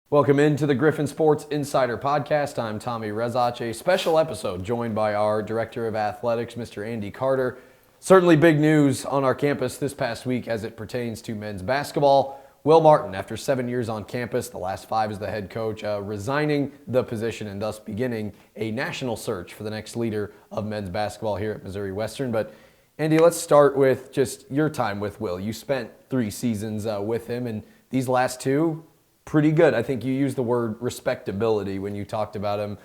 Welcome into the Griffin Sports Insider Podcast. I'm Tommy Rezach, a special episode joined by our Director of Athletics, Mr. Andy Carter. Certainly big news on our campus this past week as it pertains to men's basketball. Will Martin, after 7 years on campus, the last 5 as the head coach, resigning the position and thus beginning a national search for the next leader of men's basketball here at Missouri Western. But Andy, let's start with just your time with Will. You spent 3 seasons with him, and these last 2, pretty good. I think you used the word respectability when you talked about him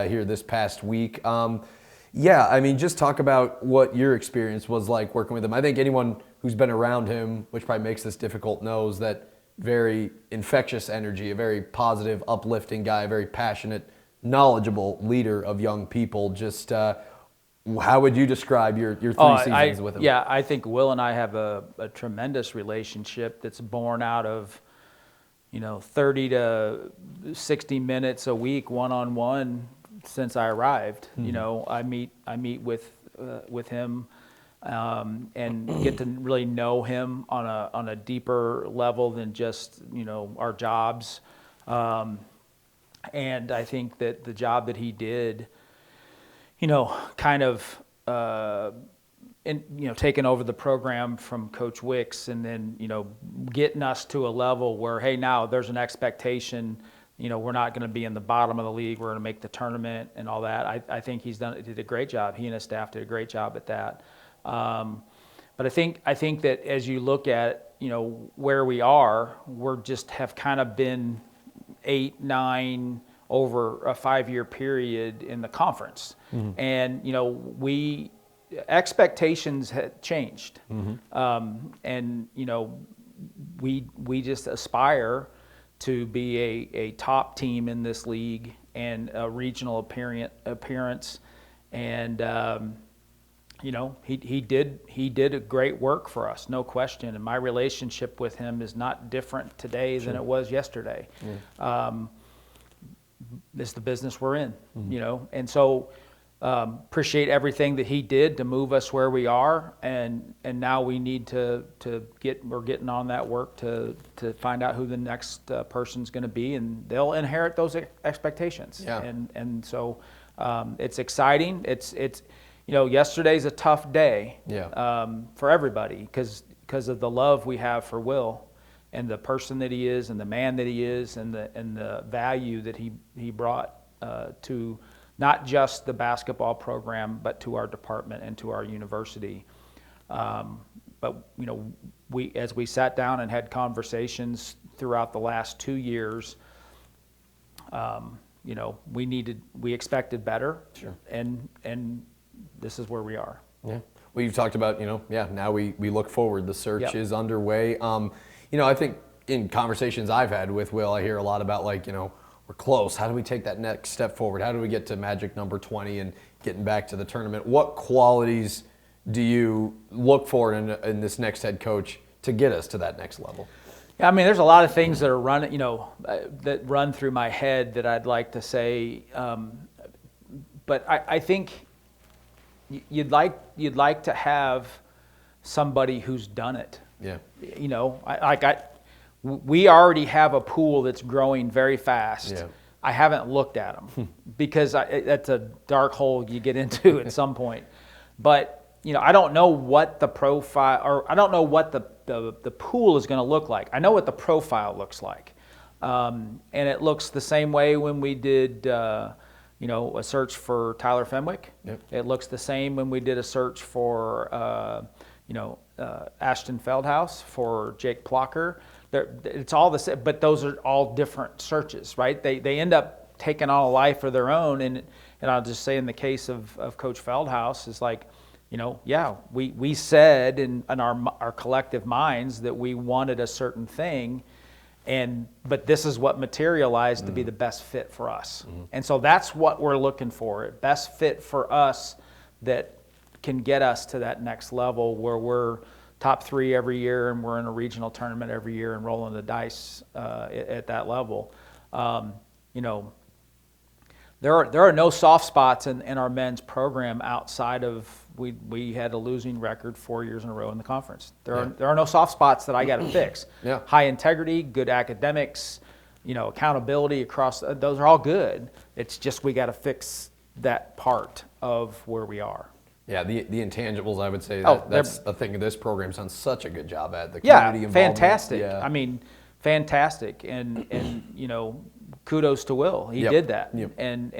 here this past week. Just talk about what your experience was like working with him. I think anyone who's been around him, which probably makes this difficult, knows that very infectious energy, a very positive, uplifting guy, a very passionate, knowledgeable leader of young people. Just how would you describe your 3 seasons with him? Yeah, I think Will and I have a tremendous relationship that's born out of 30 to 60 minutes a week, one-on-one, since I arrived. Mm-hmm. I meet with him and get to really know him on a deeper level than just our jobs. And I think that the job that he did, taking over the program from Coach Wicks and then, getting us to a level where, hey, now there's an expectation, we're not going to be in the bottom of the league. We're going to make the tournament and all that. I think he did a great job. He and his staff did a great job at that. But I think that as you look at, where we are, we're just have kind of been 8, 9 over a 5-year period in the conference. Mm-hmm. And, expectations had changed. Mm-hmm. We just aspire to be a top team in this league and a regional appearance. And, he did a great work for us, no question. And my relationship with him is not different today than it was yesterday. Yeah. This is the business we're in, mm-hmm. And so appreciate everything that he did to move us where we are, and now we need we're getting on that work to find out who the next person's going to be, and they'll inherit those expectations. Yeah. And so it's exciting. It's yesterday's a tough day. Yeah. For everybody because of the love we have for Will and the person that he is and the man that he is and the value that he brought to not just the basketball program, but to our department and to our university. But as we sat down and had conversations throughout the last 2 years, we expected better. Sure. And this is where we are. Yeah. Well, you've talked about, now we look forward. The search is underway. I think in conversations I've had with Will, I hear a lot about we're close. How do we take that next step forward? How do we get to magic number 20 and getting back to the tournament? What qualities do you look for in this next head coach to get us to that next level? Yeah, there's a lot of things that are running, that run through my head that I'd like to say. But I think you'd like to have somebody who's done it. Yeah. We already have a pool that's growing very fast. Yeah. I haven't looked at them because that's a dark hole you get into at some point. But, I don't know what the profile, or I don't know what the pool is going to look like. I know what the profile looks like. And it looks the same way when we did, a search for Tyler Fenwick. Yep. It looks the same when we did a search for, Ashton Feldhaus, for Jake Plocker. It's all the same, but those are all different searches, right? They end up taking on a life of their own, and I'll just say in the case of Coach Feldhaus is we said in our collective minds that we wanted a certain thing, but this is what materialized to be the best fit for us. Mm-hmm. And so that's what we're looking for, best fit for us that can get us to that next level where we're top 3 every year and we're in a regional tournament every year and rolling the dice at that level. There are no soft spots in our men's program outside of we had a losing record 4 years in a row in the conference. There are no soft spots that I got to fix. Yeah. High integrity, good academics, accountability across, those are all good. It's just we got to fix that part of where we are. Yeah, the intangibles, I would say that's a thing this program's done such a good job at. The community involvement. Fantastic. Yeah. I mean, fantastic. And kudos to Will. He did that. Yep. And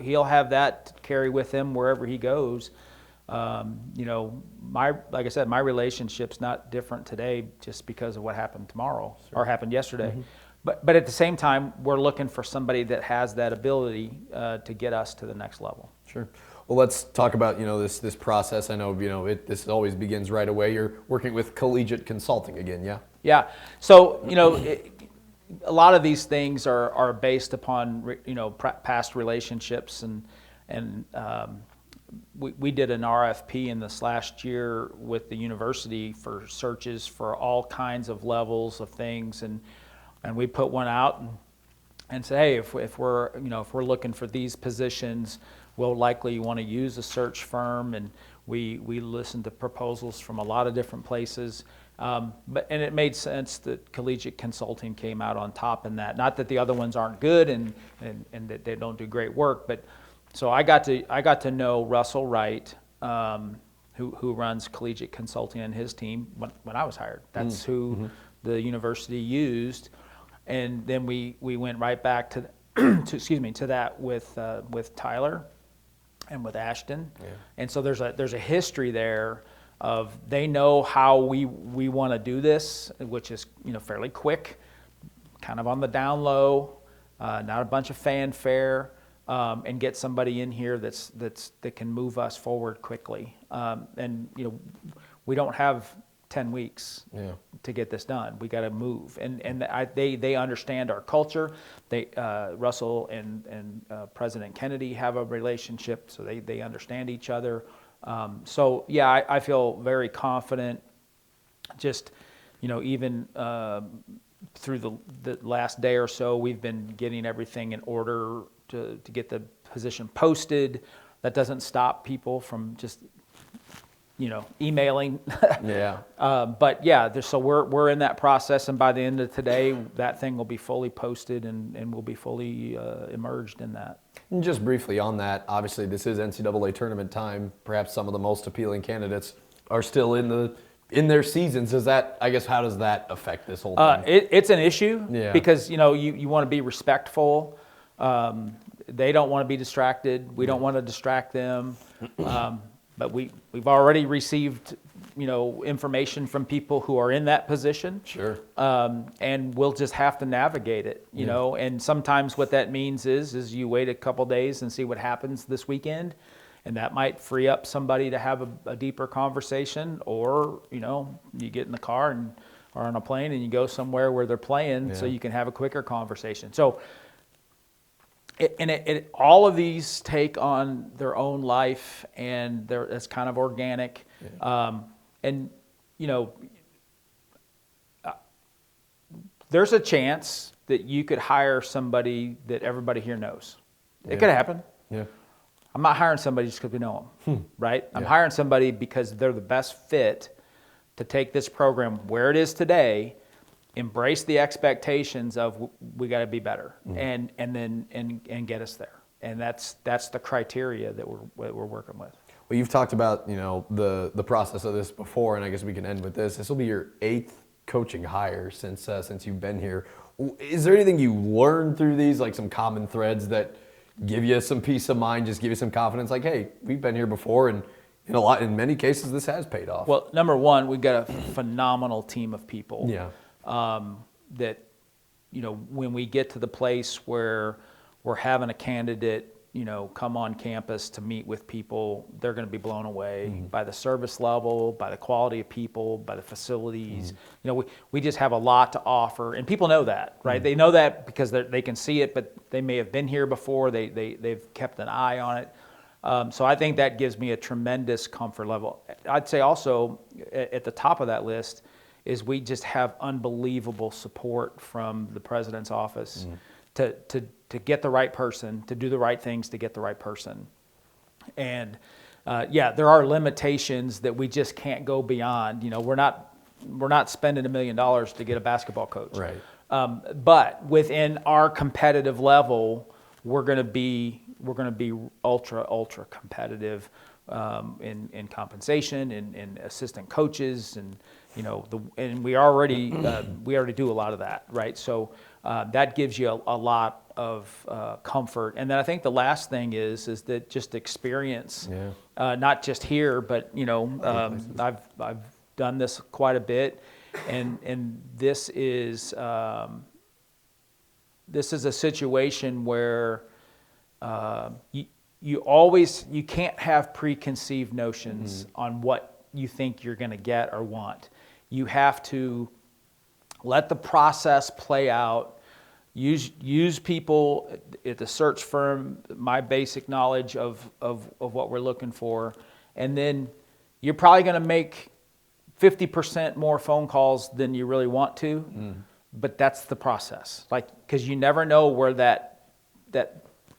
he'll have that to carry with him wherever he goes. Like I said, my relationship's not different today just because of what happened tomorrow or happened yesterday. Mm-hmm. But at the same time, we're looking for somebody that has that ability to get us to the next level. Sure. Well, let's talk about this process. I know this always begins right away. You're working with collegiate consulting again, yeah? Yeah. So a lot of these things are based upon past relationships, and we did an RFP in this last year with the university for searches for all kinds of levels of things, and we put one out and said, hey, if we're looking for these positions, we'll likely want to use a search firm, and we listened to proposals from a lot of different places. And it made sense that collegiate consulting came out on top in that. Not that the other ones aren't good and that they don't do great work, but so I got to know Russell Wright, who runs collegiate consulting, and his team when I was hired. That's who the university used, and then we went right back to that with Tyler and with Ashton, and so there's a history there of they know how we want to do this, which is fairly quick, kind of on the down low, not a bunch of fanfare, and get somebody in here that can move us forward quickly. And we don't have 10 weeks to get this done. We got to move, and they understand our culture. Russell and President Kennedy have a relationship, so they understand each other. I feel very confident. Just even through the last day or so, we've been getting everything in order to get the position posted. That doesn't stop people from just emailing. So we're in that process, and by the end of today, that thing will be fully posted and we'll be fully immersed in that. And just briefly on that, obviously this is NCAA tournament time. Perhaps some of the most appealing candidates are still in their seasons. How does that affect this whole thing? It's an issue because you want to be respectful. They don't want to be distracted. We don't want to distract them. But we've already received, information from people who are in that position. Sure. And we'll just have to navigate it, And sometimes what that means is you wait a couple days and see what happens this weekend, and that might free up somebody to have a deeper conversation, or you get in the car or on a plane and you go somewhere where they're playing, so you can have a quicker conversation. So. All of these take on their own life, and it's kind of organic. There's a chance that you could hire somebody that everybody here knows. It could happen. Yeah. I'm not hiring somebody just because we know them, right? I'm hiring somebody because they're the best fit to take this program where it is today, embrace the expectations of we got to be better, and then get us there, and that's the criteria that we're working with. Well, you've talked about the process of this before, and I guess we can end with this. This will be your 8th coaching hire since you've been here. Is there anything you learned through these, like some common threads that give you some peace of mind, just give you some confidence? Like, hey, we've been here before, and in many cases, this has paid off. Well, number one, we've got a phenomenal team of people. Yeah. That when we get to the place where we're having a candidate come on campus to meet with people, they're going to be blown away by the service level, by the quality of people, by the facilities. We just have a lot to offer, and people know that, right? They know that because they can see it, but they may have been here before. They've kept an eye on it. So I think that gives me a tremendous comfort level. I'd say also at the top of that list is we just have unbelievable support from the president's office to get the right person, to do the right things to get the right person. And there are limitations that we just can't go beyond. We're not spending $1 million to get a basketball coach. Right. But within our competitive level, we're going to be ultra competitive in compensation, in assistant coaches, and and we already do a lot of that, right? So that gives you a lot of comfort. And then I think the last thing is that just experience, not just here, but I've done this quite a bit, and this is a situation where you can't have preconceived notions on what you think you're going to get or want. You have to let the process play out. Use people at the search firm, my basic knowledge of what we're looking for, and then you're probably going to make 50% more phone calls than you really want to, but that's the process. Because you never know where that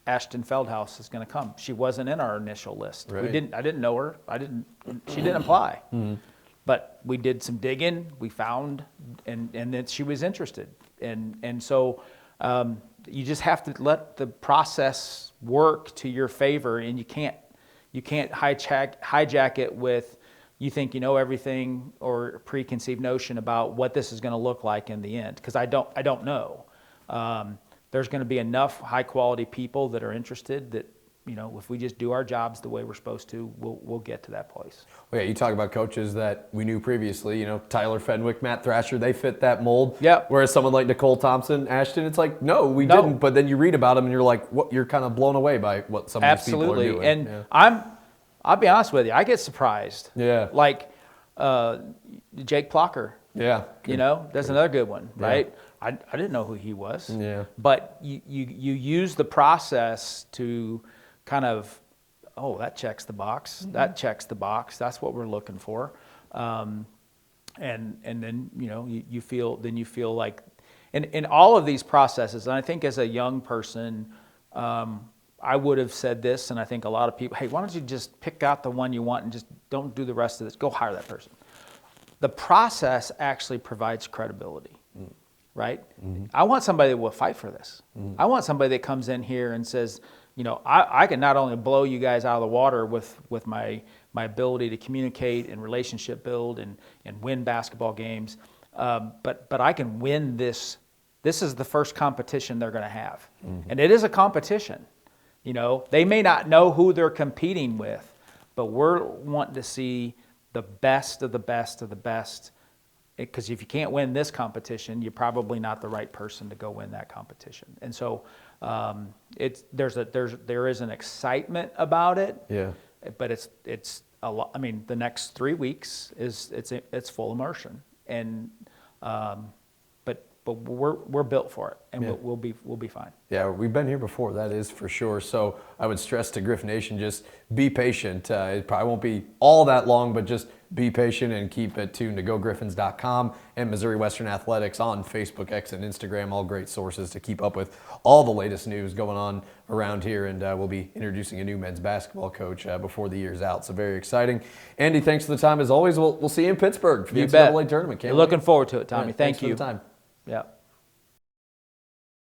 Ashton Feldhaus is going to come. She wasn't in our initial list. Right. I didn't know her. She didn't apply. But we did some digging. We found, and then she was interested. And so you just have to let the process work to your favor, and you can't hijack it with you think you know everything or a preconceived notion about what this is going to look like in the end. Because I don't know. There's going to be enough high quality people that are interested that, if we just do our jobs the way we're supposed to, we'll get to that place. Well, yeah, you talk about coaches that we knew previously, Tyler Fenwick, Matt Thrasher, they fit that mold. Yep. Whereas someone like Nicole Thompson, Ashton, it's like, no, we didn't. But then you read about them and you're like, what? You're kind of blown away by what some of these people are doing. And I'll be honest with you, I get surprised. Yeah. Like Jake Plocker. Yeah. That's another good one, right? Yeah. I didn't know who he was. Yeah. But you use the process to kind of, that checks the box. That checks the box. That's what we're looking for. And then you feel like, in all of these processes, and I think as a young person, I would have said this, and I think a lot of people, hey, why don't you just pick out the one you want and just don't do the rest of this? Go hire that person. The process actually provides credibility. Right? I want somebody that will fight for this. I want somebody that comes in here and says, I can not only blow you guys out of the water with my ability to communicate and relationship build and win basketball games, but I can win this. This is the first competition they're going to have. And it is a competition. They may not know who they're competing with, but we're wanting to see the best of the best of the best. Because if you can't win this competition, you're probably not the right person to go win that competition. And so there is an excitement about it. Yeah. But it's a lot. I mean, the next 3 weeks it's full immersion, and but we're built for it, and we'll be fine. Yeah, we've been here before. That is for sure. So I would stress to Griff Nation, just be patient. It probably won't be all that long, but just be patient and keep it tuned to GoGriffins.com and Missouri Western Athletics on Facebook, X, and Instagram. All great sources to keep up with all the latest news going on around here. And we'll be introducing a new men's basketball coach before the year's out. So very exciting. Andy, thanks for the time as always. We'll see you in Pittsburgh for the NCAA tournament. Looking forward to it, Tommy. Thank you. For the time. Yeah.